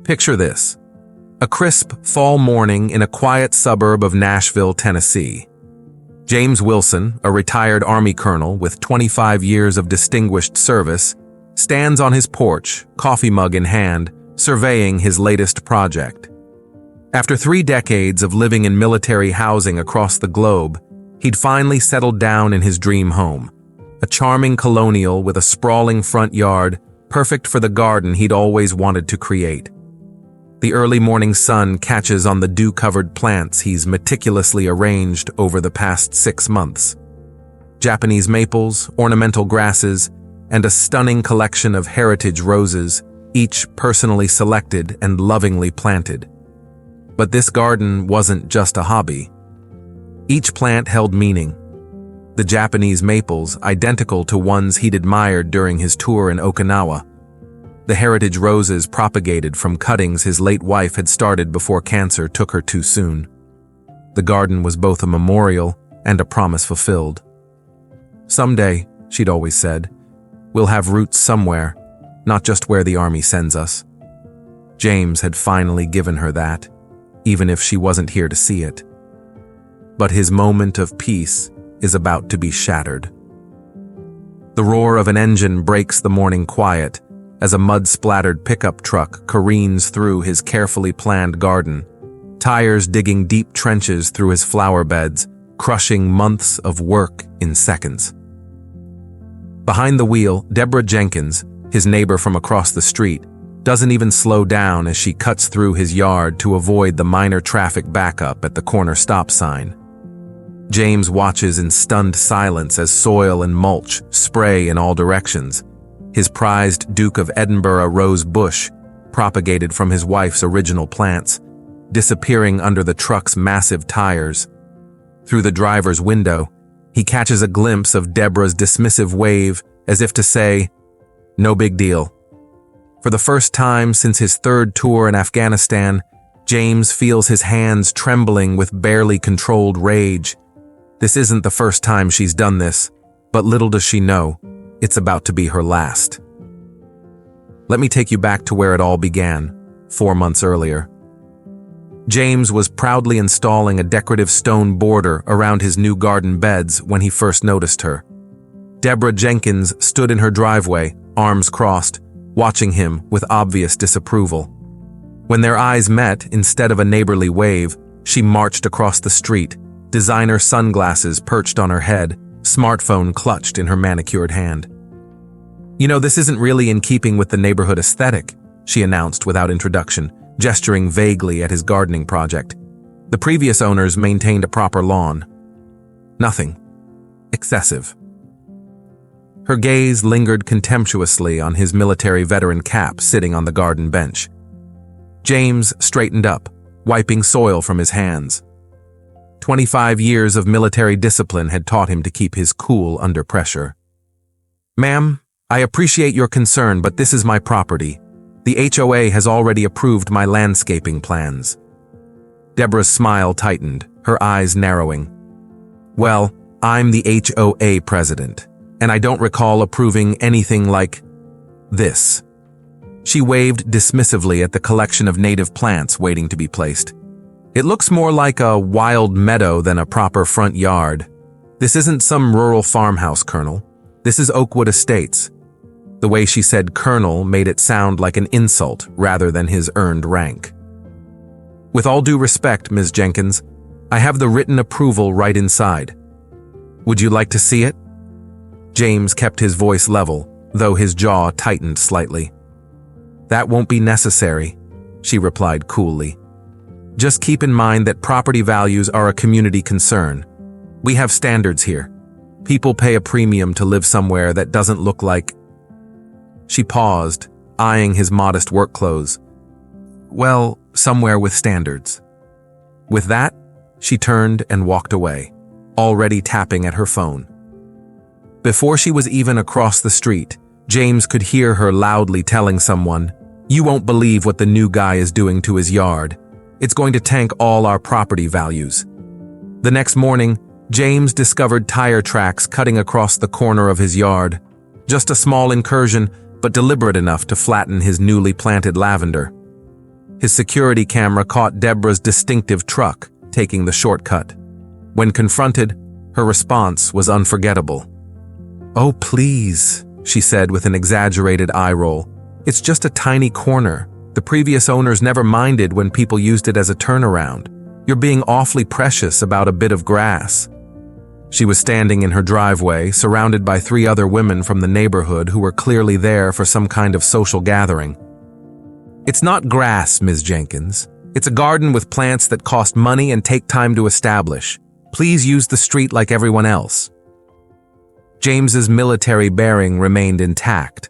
Picture this: a crisp fall morning in a quiet suburb of Nashville, Tennessee. James Wilson, a retired Army colonel with 25 years of distinguished service, stands on his porch, coffee mug in hand, surveying his latest project. After 3 decades of living in military housing across the globe, he'd finally settled down in his dream home, a charming colonial with a sprawling front yard, perfect for the garden he'd always wanted to create. The early morning sun catches on the dew-covered plants he's meticulously arranged over the past 6 months. Japanese maples, ornamental grasses, and a stunning collection of heritage roses, each personally selected and lovingly planted. But this garden wasn't just a hobby. Each plant held meaning. The Japanese maples, identical to ones he'd admired during his tour in Okinawa. The heritage roses propagated from cuttings his late wife had started before cancer took her too soon. The garden was both a memorial and a promise fulfilled. Someday, she'd always said, we'll have roots somewhere, not just where the army sends us. James had finally given her that, even if she wasn't here to see it. But his moment of peace is about to be shattered. The roar of an engine breaks the morning quiet as a mud-splattered pickup truck careens through his carefully planned garden, tires digging deep trenches through his flower beds, crushing months of work in seconds. Behind the wheel, Deborah Jenkins, his neighbor from across the street, doesn't even slow down as she cuts through his yard to avoid the minor traffic backup at the corner stop sign. James watches in stunned silence as soil and mulch spray in all directions. His prized Duke of Edinburgh rose bush, propagated from his wife's original plants, disappearing under the truck's massive tires. Through the driver's window, he catches a glimpse of Deborah's dismissive wave as if to say, "No big deal." For the first time since his 3rd tour in Afghanistan, James feels his hands trembling with barely controlled rage. This isn't the first time she's done this, but little does she know, it's about to be her last. Let me take you back to where it all began, 4 months earlier. James was proudly installing a decorative stone border around his new garden beds when he first noticed her. Deborah Jenkins stood in her driveway, arms crossed, watching him with obvious disapproval. When their eyes met, instead of a neighborly wave, she marched across the street, designer sunglasses perched on her head, smartphone clutched in her manicured hand. "You know, this isn't really in keeping with the neighborhood aesthetic," she announced without introduction, gesturing vaguely at his gardening project. The previous owners maintained a proper lawn. Nothing. Excessive. Her gaze lingered contemptuously on his military veteran cap sitting on the garden bench. James straightened up, wiping soil from his hands. 25 years of military discipline had taught him to keep his cool under pressure. "Ma'am, I appreciate your concern, but this is my property. The HOA has already approved my landscaping plans." Deborah's smile tightened, her eyes narrowing. "Well, I'm the HOA president, and I don't recall approving anything like this." She waved dismissively at the collection of native plants waiting to be placed. "It looks more like a wild meadow than a proper front yard. This isn't some rural farmhouse, Colonel. This is Oakwood Estates." The way she said Colonel made it sound like an insult rather than his earned rank. "With all due respect, Ms. Jenkins, I have the written approval right inside. Would you like to see it?" James kept his voice level, though his jaw tightened slightly. "That won't be necessary," she replied coolly. "Just keep in mind that property values are a community concern. We have standards here. People pay a premium to live somewhere that doesn't look like—" She paused, eyeing his modest work clothes. "Well, somewhere with standards." With that, she turned and walked away, already tapping at her phone. Before she was even across the street, James could hear her loudly telling someone, "You won't believe what the new guy is doing to his yard. It's going to tank all our property values." The next morning, James discovered tire tracks cutting across the corner of his yard. Just a small incursion, but deliberate enough to flatten his newly planted lavender. His security camera caught Deborah's distinctive truck, taking the shortcut. When confronted, her response was unforgettable. "Oh, please," she said with an exaggerated eye roll. "It's just a tiny corner. The previous owners never minded when people used it as a turnaround. You're being awfully precious about a bit of grass." She was standing in her driveway, surrounded by 3 other women from the neighborhood who were clearly there for some kind of social gathering. "It's not grass, Ms. Jenkins. It's a garden with plants that cost money and take time to establish. Please use the street like everyone else." James's military bearing remained intact,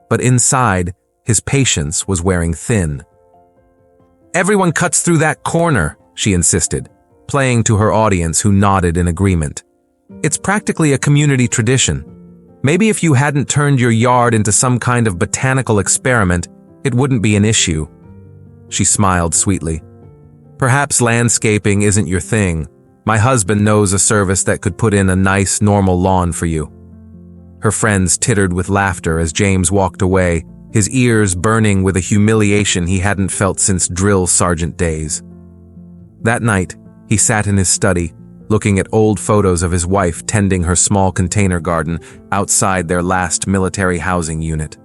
but inside, his patience was wearing thin. "Everyone cuts through that corner," she insisted, playing to her audience who nodded in agreement. "It's practically a community tradition. Maybe if you hadn't turned your yard into some kind of botanical experiment, it wouldn't be an issue." She smiled sweetly. "Perhaps landscaping isn't your thing. My husband knows a service that could put in a nice, normal lawn for you." Her friends tittered with laughter as James walked away, his ears burning with a humiliation he hadn't felt since drill sergeant days. That night, he sat in his study, looking at old photos of his wife tending her small container garden outside their last military housing unit.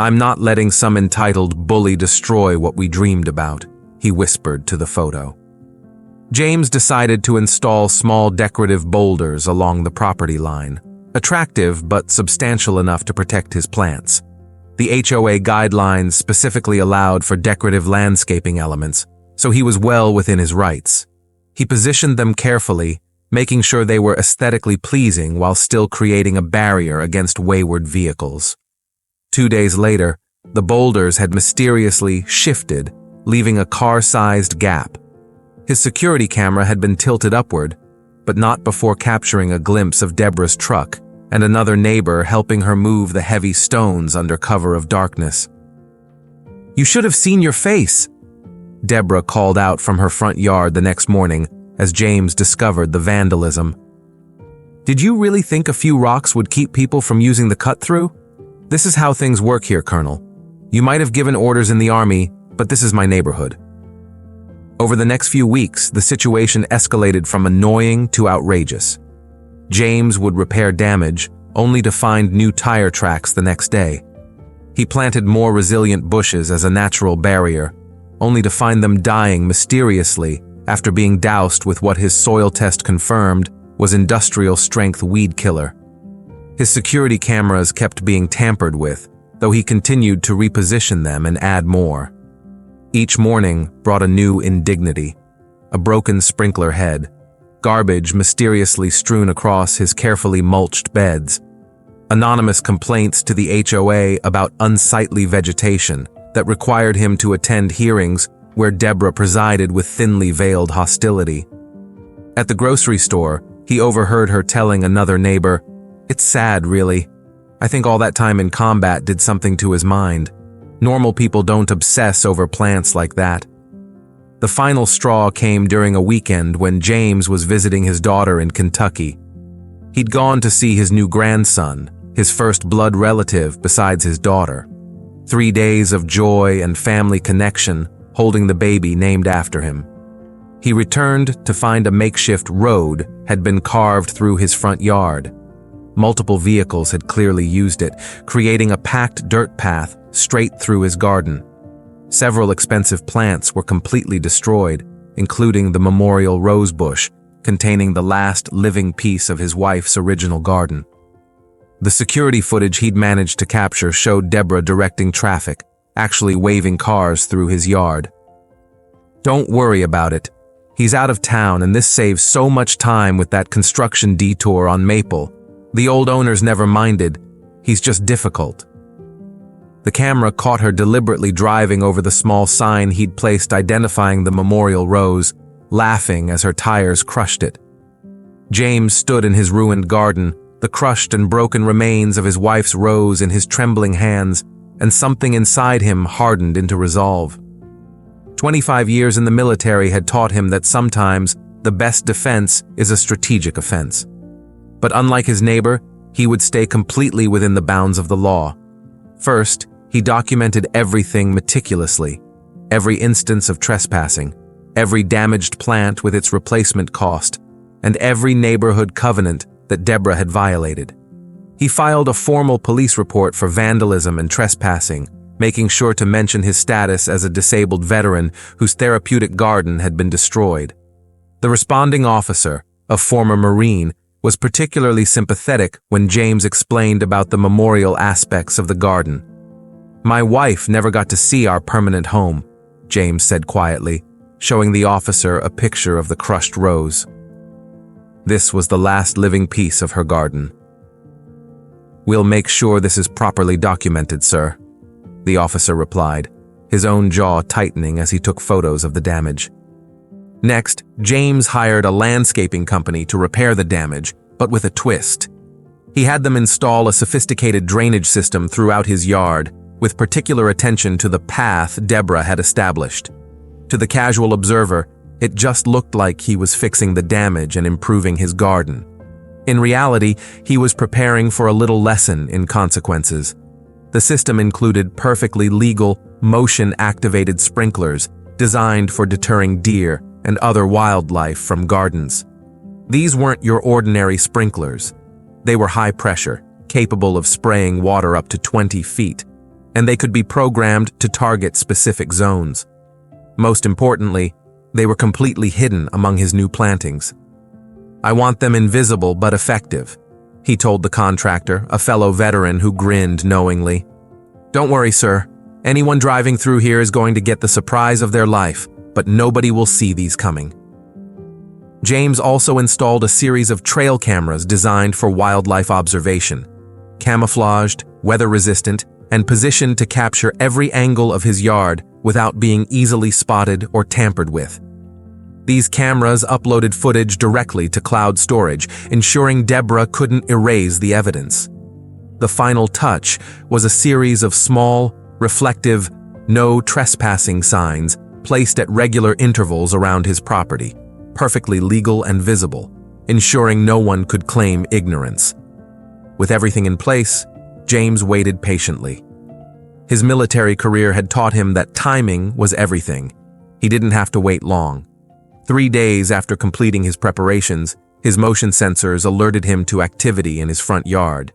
"I'm not letting some entitled bully destroy what we dreamed about," he whispered to the photo. James decided to install small decorative boulders along the property line, attractive but substantial enough to protect his plants. The HOA guidelines specifically allowed for decorative landscaping elements, so he was well within his rights. He positioned them carefully, making sure they were aesthetically pleasing while still creating a barrier against wayward vehicles. 2 days later, the boulders had mysteriously shifted, leaving a car-sized gap. His security camera had been tilted upward, but not before capturing a glimpse of Deborah's truck and another neighbor helping her move the heavy stones under cover of darkness. "You should have seen your face," Deborah called out from her front yard the next morning as James discovered the vandalism. "Did you really think a few rocks would keep people from using the cut-through? This is how things work here, Colonel. You might have given orders in the army, but this is my neighborhood." Over the next few weeks, the situation escalated from annoying to outrageous. James would repair damage, only to find new tire tracks the next day. He planted more resilient bushes as a natural barrier, only to find them dying mysteriously after being doused with what his soil test confirmed was industrial-strength weed killer. His security cameras kept being tampered with, though he continued to reposition them and add more. Each morning brought a new indignity: a broken sprinkler head, garbage mysteriously strewn across his carefully mulched beds, anonymous complaints to the HOA about unsightly vegetation that required him to attend hearings where Deborah presided with thinly veiled hostility. At the grocery store, he overheard her telling another neighbor, "It's sad, really. I think all that time in combat did something to his mind. Normal people don't obsess over plants like that." The final straw came during a weekend when James was visiting his daughter in Kentucky. He'd gone to see his new grandson, his first blood relative besides his daughter. 3 days of joy and family connection, holding the baby named after him. He returned to find a makeshift road had been carved through his front yard. Multiple vehicles had clearly used it, creating a packed dirt path straight through his garden. Several expensive plants were completely destroyed, including the memorial rose bush, containing the last living piece of his wife's original garden. The security footage he'd managed to capture showed Deborah directing traffic, actually waving cars through his yard. "Don't worry about it. He's out of town and this saves so much time with that construction detour on Maple. The old owners never minded. He's just difficult." The camera caught her deliberately driving over the small sign he'd placed identifying the memorial rose, laughing as her tires crushed it. James stood in his ruined garden, the crushed and broken remains of his wife's rose in his trembling hands, and something inside him hardened into resolve. 25 years in the military had taught him that sometimes the best defense is a strategic offense. But unlike his neighbor, he would stay completely within the bounds of the law. First, he documented everything meticulously. every instance of trespassing, every damaged plant with its replacement cost, and every neighborhood covenant that Deborah had violated. He filed a formal police report for vandalism and trespassing, making sure to mention his status as a disabled veteran whose therapeutic garden had been destroyed. The responding officer, a former Marine, was particularly sympathetic when James explained about the memorial aspects of the garden. "My wife never got to see our permanent home," James said quietly, showing the officer a picture of the crushed rose. This was the last living piece of her garden. "We'll make sure this is properly documented, sir," the officer replied, his own jaw tightening as he took photos of the damage. Next, James hired a landscaping company to repair the damage, but with a twist. He had them install a sophisticated drainage system throughout his yard, with particular attention to the path Deborah had established. To the casual observer, it just looked like he was fixing the damage and improving his garden. In reality, he was preparing for a little lesson in consequences. The system included perfectly legal, motion-activated sprinklers designed for deterring deer and other wildlife from gardens. These weren't your ordinary sprinklers. They were high pressure, capable of spraying water up to 20 feet, and they could be programmed to target specific zones. Most importantly, they were completely hidden among his new plantings. "I want them invisible but effective," he told the contractor, a fellow veteran who grinned knowingly. "Don't worry, sir. Anyone driving through here is going to get the surprise of their life, but nobody will see these coming." James also installed a series of trail cameras designed for wildlife observation, camouflaged, weather-resistant, and positioned to capture every angle of his yard without being easily spotted or tampered with. These cameras uploaded footage directly to cloud storage, ensuring Deborah couldn't erase the evidence. The final touch was a series of small, reflective, "No trespassing" signs placed at regular intervals around his property, perfectly legal and visible, ensuring no one could claim ignorance. With everything in place, James waited patiently. His military career had taught him that timing was everything. He didn't have to wait long. 3 days after completing his preparations, his motion sensors alerted him to activity in his front yard.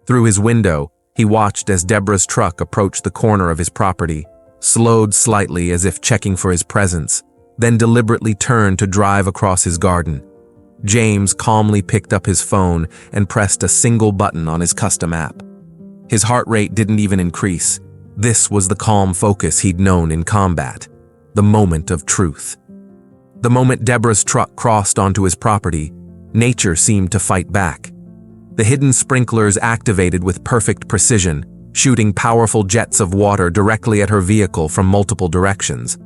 Through his window, he watched as Deborah's truck approached the corner of his property, slowed slightly as if checking for his presence, then deliberately turned to drive across his garden. James calmly picked up his phone and pressed a single button on his custom app. His heart rate didn't even increase. This was the calm focus he'd known in combat, the moment of truth. The moment Deborah's truck crossed onto his property, nature seemed to fight back. The hidden sprinklers activated with perfect precision, shooting powerful jets of water directly at her vehicle from multiple directions.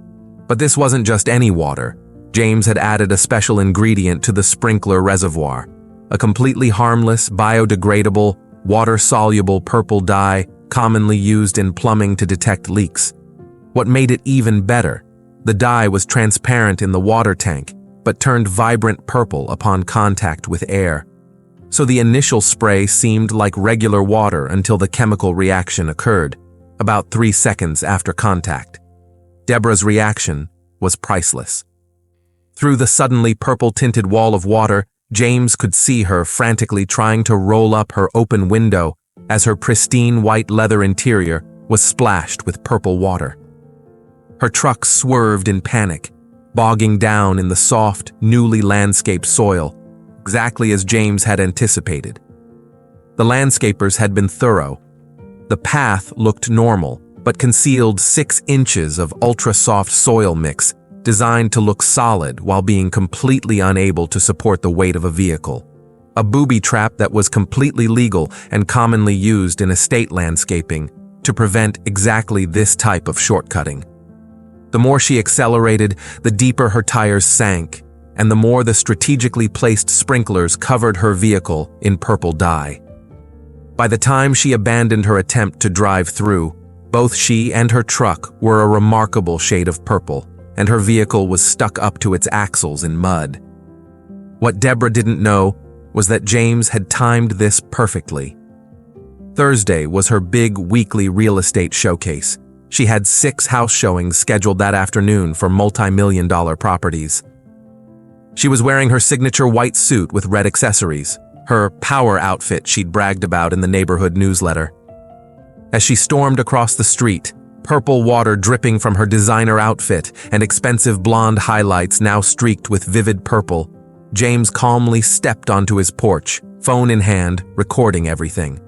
But this wasn't just any water. James had added a special ingredient to the sprinkler reservoir, a completely harmless, biodegradable, water-soluble purple dye commonly used in plumbing to detect leaks. What made it even better, the dye was transparent in the water tank, but turned vibrant purple upon contact with air. So the initial spray seemed like regular water until the chemical reaction occurred, about 3 seconds after contact. Deborah's reaction was priceless. Through the suddenly purple-tinted wall of water, James could see her frantically trying to roll up her open window as her pristine white leather interior was splashed with purple water. Her truck swerved in panic, bogging down in the soft, newly landscaped soil, exactly as James had anticipated. The landscapers had been thorough. The path looked normal, but concealed 6 inches of ultra-soft soil mix designed to look solid while being completely unable to support the weight of a vehicle. A booby trap that was completely legal and commonly used in estate landscaping to prevent exactly this type of shortcutting. The more she accelerated, the deeper her tires sank, and the more the strategically placed sprinklers covered her vehicle in purple dye. By the time she abandoned her attempt to drive through, both she and her truck were a remarkable shade of purple, and her vehicle was stuck up to its axles in mud. What Deborah didn't know was that James had timed this perfectly. Thursday was her big weekly real estate showcase, She had 6 house showings scheduled that afternoon for multi-million-dollar properties. She was wearing her signature white suit with red accessories, her power outfit she'd bragged about in the neighborhood newsletter. As she stormed across the street, purple water dripping from her designer outfit and expensive blonde highlights now streaked with vivid purple, James calmly stepped onto his porch, phone in hand, recording everything.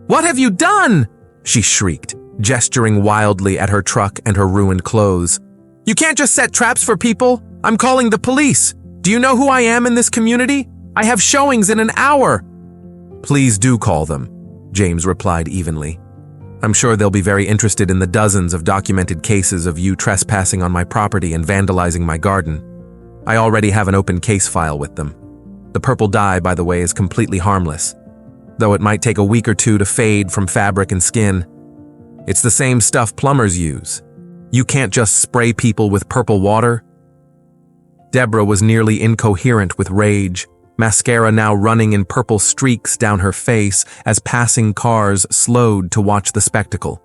"What have you done?" she shrieked, gesturing wildly at her truck and her ruined clothes. "You can't just set traps for people. I'm calling the police. Do you know who I am in this community? I have showings in an hour." "Please do call them," James replied evenly. "I'm sure they'll be very interested in the dozens of documented cases of you trespassing on my property and vandalizing my garden. I already have an open case file with them. The purple dye, by the way, is completely harmless, though it might take a week or two to fade from fabric and skin. It's the same stuff plumbers use. You can't just spray people with purple water." Deborah was nearly incoherent with rage, mascara now running in purple streaks down her face as passing cars slowed to watch the spectacle.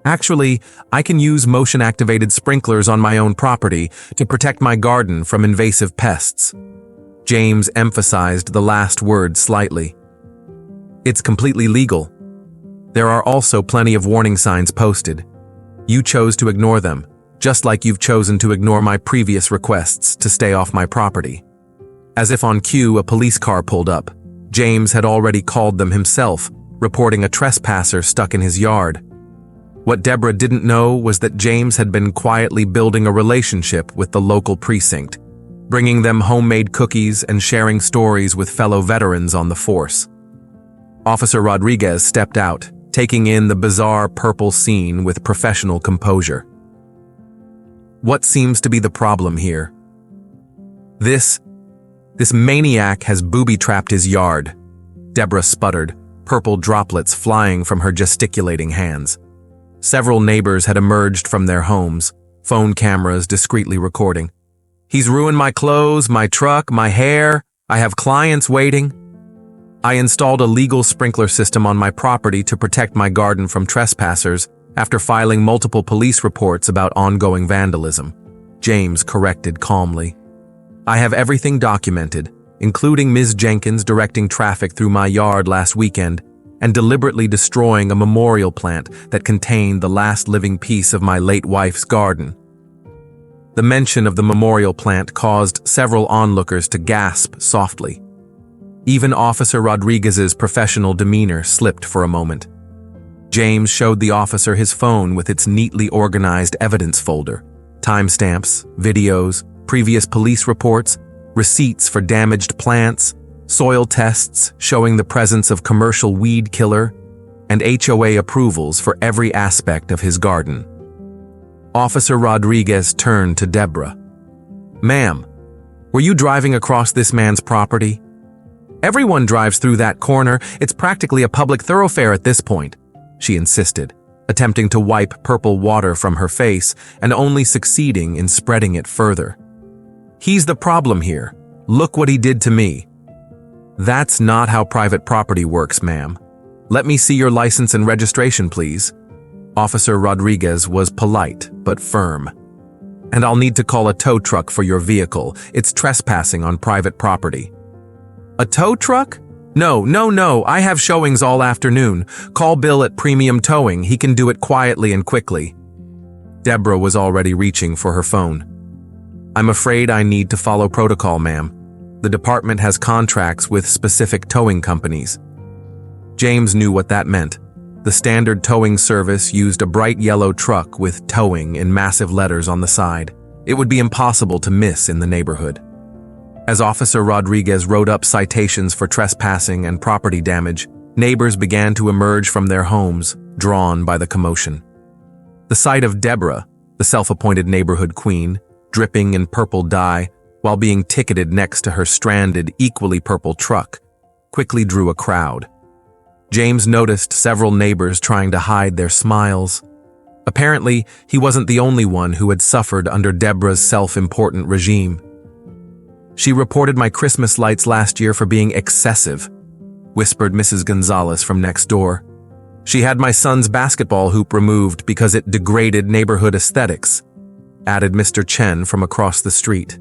"Actually, I can use motion-activated sprinklers on my own property to protect my garden from invasive pests." James emphasized the last word slightly. "It's completely legal. There are also plenty of warning signs posted. You chose to ignore them, just like you've chosen to ignore my previous requests to stay off my property." As if on cue, a police car pulled up. James had already called them himself, reporting a trespasser stuck in his yard. What Deborah didn't know was that James had been quietly building a relationship with the local precinct, bringing them homemade cookies and sharing stories with fellow veterans on the force. Officer Rodriguez stepped out, taking in the bizarre purple scene with professional composure. "What seems to be the problem here? This maniac has booby-trapped his yard," Deborah sputtered, purple droplets flying from her gesticulating hands. Several neighbors had emerged from their homes, phone cameras discreetly recording. "He's ruined my clothes, my truck, my hair. I have clients waiting. I installed a legal sprinkler system on my property to protect my garden from trespassers after filing multiple police reports about ongoing vandalism," James corrected calmly. "I have everything documented, including Ms. Jenkins directing traffic through my yard last weekend and deliberately destroying a memorial plant that contained the last living piece of my late wife's garden." The mention of the memorial plant caused several onlookers to gasp softly. Even Officer Rodriguez's professional demeanor slipped for a moment. James showed the officer his phone with its neatly organized evidence folder, timestamps, videos, previous police reports, receipts for damaged plants, soil tests showing the presence of commercial weed killer, and HOA approvals for every aspect of his garden. Officer Rodriguez turned to Deborah. "Ma'am, were you driving across this man's property? Everyone drives through that corner. It's practically a public thoroughfare at this point," she insisted, attempting to wipe purple water from her face and only succeeding in spreading it further. "He's the problem here. Look what he did to me." "That's not how private property works, ma'am. Let me see your license and registration, please." Officer Rodriguez was polite but firm. "And I'll need to call a tow truck for your vehicle. It's trespassing on private property." "A tow truck? No, I have showings all afternoon. Call Bill at Premium Towing. He can do it quietly and quickly." Deborah was already reaching for her phone. "I'm afraid I need to follow protocol, ma'am. The department has contracts with specific towing companies." James knew what that meant. The standard towing service used a bright yellow truck with towing in massive letters on the side. It would be impossible to miss in the neighborhood. As Officer Rodriguez wrote up citations for trespassing and property damage, neighbors began to emerge from their homes, drawn by the commotion. The sight of Deborah, the self-appointed neighborhood queen, dripping in purple dye while being ticketed next to her stranded, equally purple truck, quickly drew a crowd. James noticed several neighbors trying to hide their smiles. Apparently, he wasn't the only one who had suffered under Deborah's self-important regime. "She reported my Christmas lights last year for being excessive," whispered Mrs. Gonzalez from next door. She had my son's basketball hoop removed because it degraded neighborhood aesthetics, added Mr. Chen from across the street.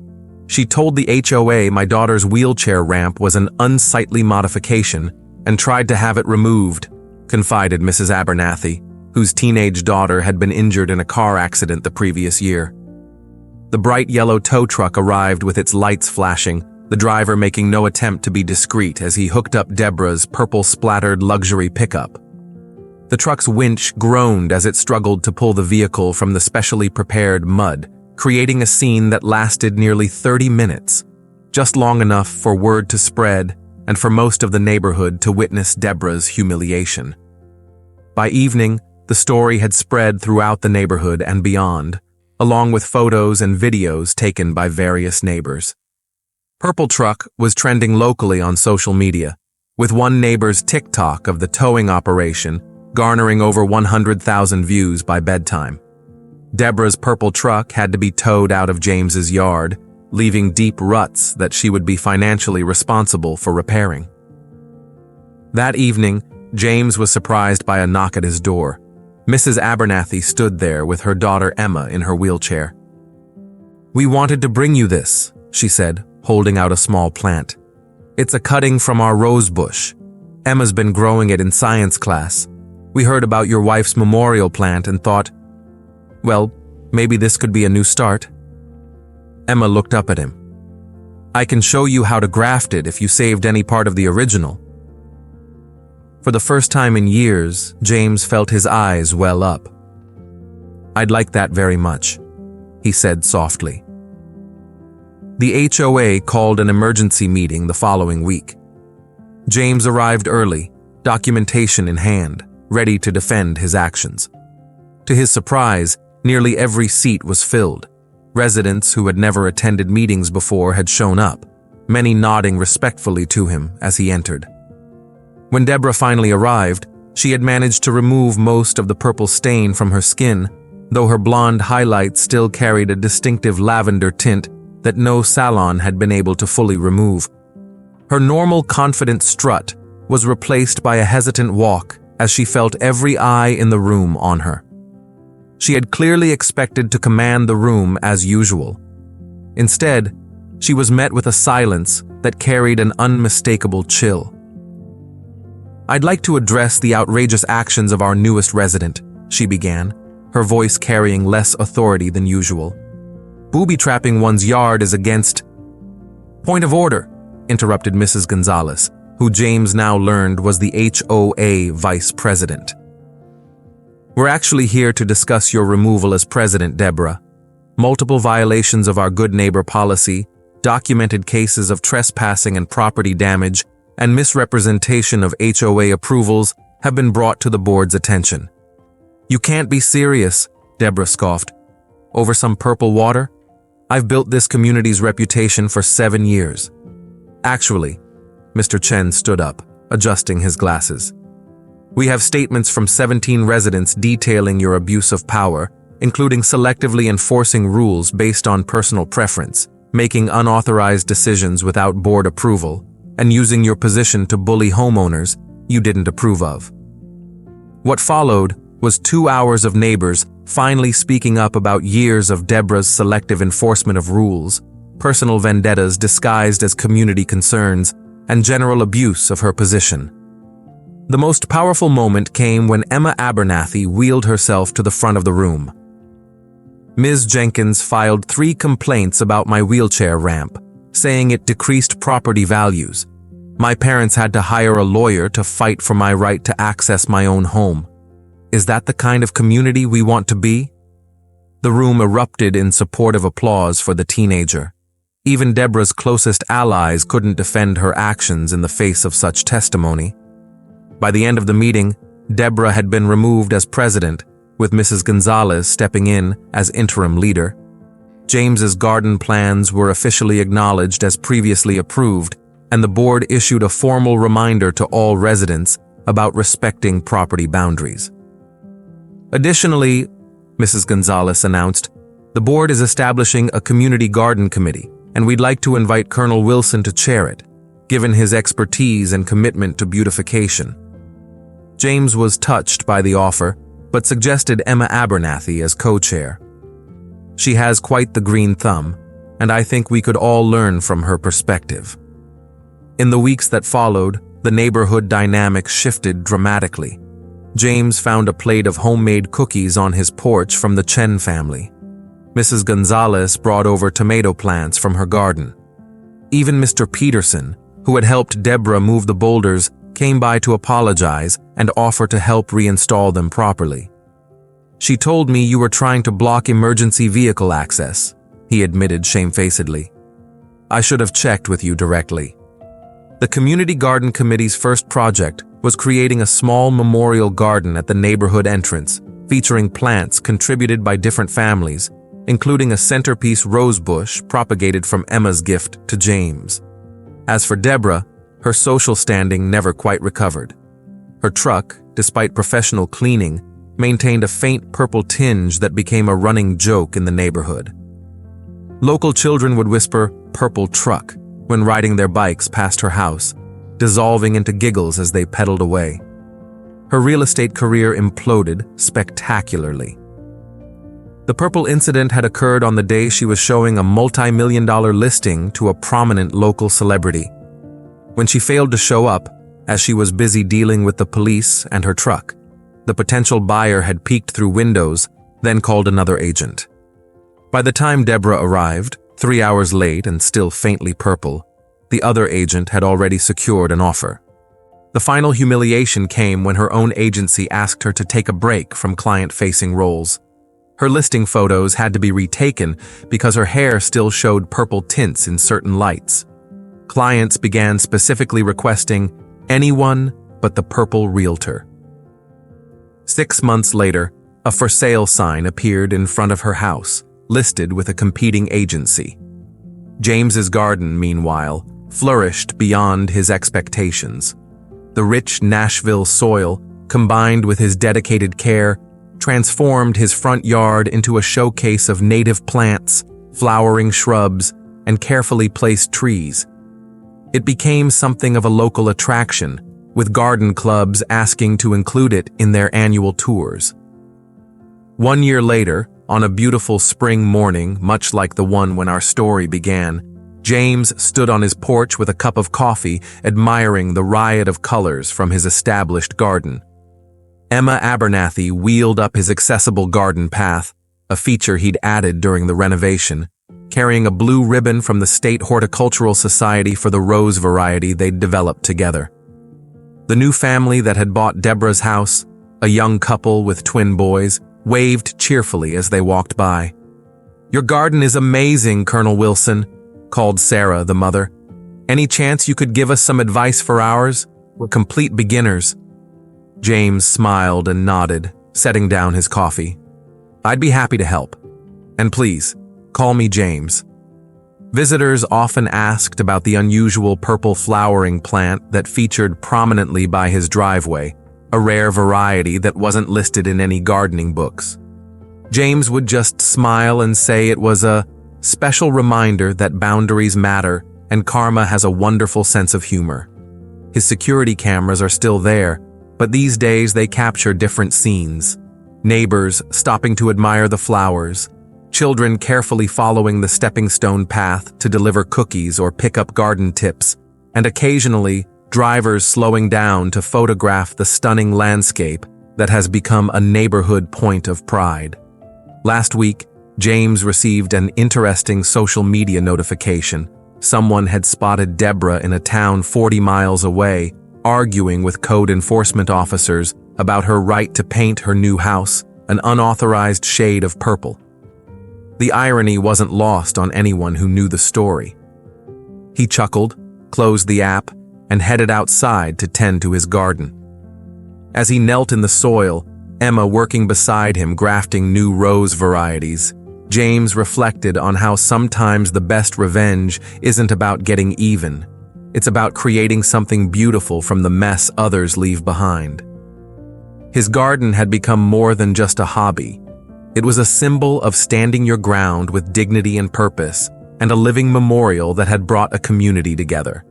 She told the HOA my daughter's wheelchair ramp was an unsightly modification and tried to have it removed, confided Mrs. Abernathy, whose teenage daughter had been injured in a car accident the previous year. The bright yellow tow truck arrived with its lights flashing, the driver making no attempt to be discreet as he hooked up Deborah's purple-splattered luxury pickup. The truck's winch groaned as it struggled to pull the vehicle from the specially prepared mud, creating a scene that lasted nearly 30 minutes, just long enough for word to spread and for most of the neighborhood to witness Deborah's humiliation. By evening, the story had spread throughout the neighborhood and beyond, along with photos and videos taken by various neighbors. Purple Truck was trending locally on social media, with one neighbor's TikTok of the towing operation garnering over 100,000 views by bedtime. Deborah's purple truck had to be towed out of James's yard, leaving deep ruts that she would be financially responsible for repairing. That evening, James was surprised by a knock at his door. Mrs. Abernathy stood there with her daughter Emma in her wheelchair. "We wanted to bring you this," she said, holding out a small plant. "It's a cutting from our rose bush. Emma's been growing it in science class. We heard about your wife's memorial plant and thought, well, maybe this could be a new start." Emma looked up at him. "I can show you how to graft it if you saved any part of the original." For the first time in years, James felt his eyes well up. "I'd like that very much," he said softly. The HOA called an emergency meeting the following week. James arrived early, documentation in hand, ready to defend his actions. To his surprise, nearly every seat was filled. Residents who had never attended meetings before had shown up, many nodding respectfully to him as he entered. When Deborah finally arrived, she had managed to remove most of the purple stain from her skin, though her blonde highlights still carried a distinctive lavender tint that no salon had been able to fully remove. Her normal confident strut was replaced by a hesitant walk as she felt every eye in the room on her. She had clearly expected to command the room as usual. Instead, she was met with a silence that carried an unmistakable chill. "I'd like to address the outrageous actions of our newest resident," she began, her voice carrying less authority than usual. "Booby-trapping one's yard is against—" "Point of order," interrupted Mrs. Gonzalez, who James now learned was the HOA vice president. "We're actually here to discuss your removal as president, Deborah. Multiple violations of our good neighbor policy, documented cases of trespassing and property damage, and misrepresentation of HOA approvals have been brought to the board's attention." "You can't be serious," Deborah scoffed. "Over some purple water? I've built this community's reputation for 7 years. Actually," Mr. Chen stood up, adjusting his glasses. "We have statements from 17 residents detailing your abuse of power, including selectively enforcing rules based on personal preference, making unauthorized decisions without board approval, and using your position to bully homeowners you didn't approve of." What followed was 2 hours of neighbors finally speaking up about years of Deborah's selective enforcement of rules, personal vendettas disguised as community concerns, and general abuse of her position. The most powerful moment came when Emma Abernathy wheeled herself to the front of the room. "Ms. Jenkins filed 3 complaints about my wheelchair ramp, saying it decreased property values. My parents had to hire a lawyer to fight for my right to access my own home. Is that the kind of community we want to be?" The room erupted in supportive applause for the teenager. Even Deborah's closest allies couldn't defend her actions in the face of such testimony. By the end of the meeting, Deborah had been removed as president, with Mrs. Gonzalez stepping in as interim leader. James's garden plans were officially acknowledged as previously approved, and the board issued a formal reminder to all residents about respecting property boundaries. Additionally, Mrs. Gonzalez announced, the board is establishing a community garden committee, and we'd like to invite Colonel Wilson to chair it, given his expertise and commitment to beautification. James was touched by the offer, but suggested Emma Abernathy as co-chair. She has quite the green thumb, and I think we could all learn from her perspective. In the weeks that followed, the neighborhood dynamic shifted dramatically. James found a plate of homemade cookies on his porch from the Chen family. Mrs. Gonzalez brought over tomato plants from her garden. Even Mr. Peterson, who had helped Deborah move the boulders, came by to apologize and offer to help reinstall them properly. "She told me you were trying to block emergency vehicle access," he admitted shamefacedly. "I should have checked with you directly." The Community Garden Committee's first project was creating a small memorial garden at the neighborhood entrance, featuring plants contributed by different families, including a centerpiece rose bush propagated from Emma's gift to James. As for Deborah, her social standing never quite recovered. Her truck, despite professional cleaning, maintained a faint purple tinge that became a running joke in the neighborhood. Local children would whisper "purple truck" when riding their bikes past her house, dissolving into giggles as they pedaled away. Her real estate career imploded spectacularly. The purple incident had occurred on the day she was showing a multi-million-dollar listing to a prominent local celebrity. When she failed to show up, as she was busy dealing with the police and her truck, the potential buyer had peeked through windows, then called another agent. By the time Deborah arrived, 3 hours late and still faintly purple, the other agent had already secured an offer. The final humiliation came when her own agency asked her to take a break from client-facing roles. Her listing photos had to be retaken because her hair still showed purple tints in certain lights. Clients began specifically requesting anyone but the purple realtor. 6 months later, a for sale sign appeared in front of her house, listed with a competing agency. James's garden, meanwhile, flourished beyond his expectations. The rich Nashville soil, combined with his dedicated care, transformed his front yard into a showcase of native plants, flowering shrubs, and carefully placed trees. It became something of a local attraction, with garden clubs asking to include it in their annual tours. 1 year later, on a beautiful spring morning, much like the one when our story began, James stood on his porch with a cup of coffee, admiring the riot of colors from his established garden. Emma Abernathy wheeled up his accessible garden path, a feature he'd added during the renovation, carrying a blue ribbon from the State Horticultural Society for the rose variety they'd developed together. The new family that had bought Deborah's house, a young couple with twin boys, waved cheerfully as they walked by. "Your garden is amazing, Colonel Wilson," called Sarah, the mother. "Any chance you could give us some advice for ours? We're complete beginners." James smiled and nodded, setting down his coffee. "I'd be happy to help. And please, call me James." Visitors often asked about the unusual purple flowering plant that featured prominently by his driveway, a rare variety that wasn't listed in any gardening books. James would just smile and say it was a special reminder that boundaries matter and karma has a wonderful sense of humor. His security cameras are still there, but these days they capture different scenes. Neighbors stopping to admire the flowers, children carefully following the stepping stone path to deliver cookies or pick up garden tips, and occasionally drivers slowing down to photograph the stunning landscape that has become a neighborhood point of pride. Last week, James received an interesting social media notification. Someone had spotted Deborah in a town 40 miles away, arguing with code enforcement officers about her right to paint her new house an unauthorized shade of purple. The irony wasn't lost on anyone who knew the story. He chuckled, closed the app, and headed outside to tend to his garden. As he knelt in the soil, Emma working beside him grafting new rose varieties, James reflected on how sometimes the best revenge isn't about getting even. It's about creating something beautiful from the mess others leave behind. His garden had become more than just a hobby. It was a symbol of standing your ground with dignity and purpose, and a living memorial that had brought a community together.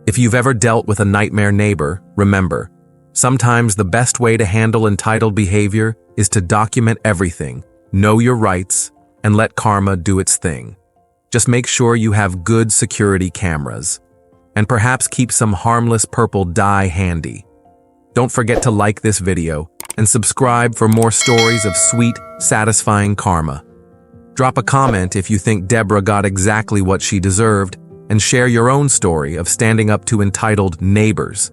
If you've ever dealt with a nightmare neighbor, remember, Sometimes the best way to handle entitled behavior is to document everything, know your rights, and let karma do its thing. Just make sure you have good security cameras. And perhaps keep some harmless purple dye handy. Don't forget to like this video and subscribe for more stories of sweet, satisfying karma. Drop a comment if you think Deborah got exactly what she deserved, and share your own story of standing up to entitled neighbors.